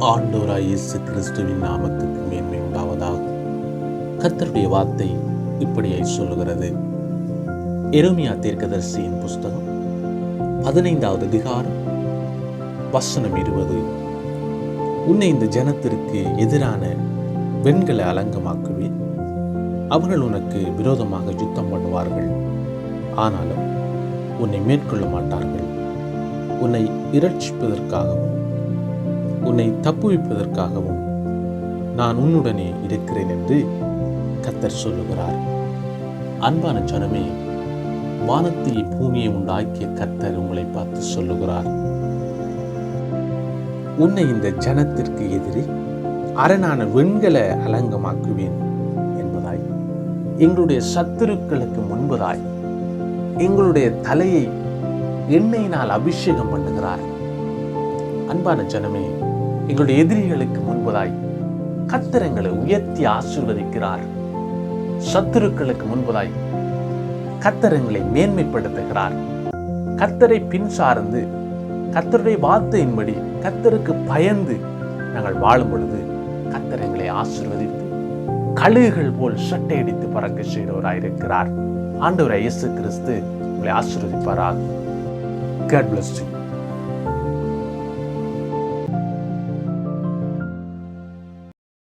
ஆண்டவராய் இயேசு கிறிஸ்துவின் நாமத்துக்கு மேன்மை உண்டாவதாக. கர்த்தருடைய வார்த்தை இப்படியாய் சொல்லுகிறது. எரேமியா தீர்க்கதரிசியின் புஸ்தகம் 15வது அதிகாரம் வசனம் 20. உன்னை இந்த ஜனத்திற்கு எதிரான வெண்கல அலங்கமாக்குவேன். அவர்கள் உனக்கு விரோதமாக யுத்தம் பண்ணுவார்கள், ஆனாலும் உன்னை மேற்கொள்ள மாட்டார்கள். உன்னை இரட்சிப்பதற்காகவும் உன்னை தப்புவிப்பதற்காகவும் நான் உன்னுடனே இருக்கிறேன் என்று கர்த்தர் சொல்லுகிறார். அன்பான ஜனமே, வானத்தையும் பூமியை உண்டாக்கிய கர்த்தர் உங்களை பார்த்து சொல்லுகிறார், உன்னை இந்த ஜனத்திற்கு எதிரே அரணான வெண்கல அலங்கமாக்குவேன் என்பதாய், எங்களுடைய சத்துருக்களுக்கு முன்பதாய் எங்களுடைய தலையை எண்ணெயினால் அபிஷேகம் பண்ணுகிறார். அன்பான ஜனமே, எங்களுடைய எதிரிகளுக்கு முன்பதாய் கர்த்தர் எங்களை உயர்த்தி ஆசீர்வதிக்கிறார். சத்துருக்களுக்கு முன்பதாய் கர்த்தர் எங்களை மேன்மைப்படுத்துகிறார். கர்த்தரை பின் சார்ந்து கர்த்தருடைய வார்த்தையின்படி கர்த்தருக்கு பயந்து நாங்கள் வாழும் பொழுது கர்த்தர் எங்களை ஆசீர்வதித்து கழுகுகள் போல் சட்டையடித்து பறக்க செய்கிறவராயிருக்கிறார். ஆண்டவராய் இயேசு கிறிஸ்து உங்களை ஆசீர்வதிப்பாராக. God bless you.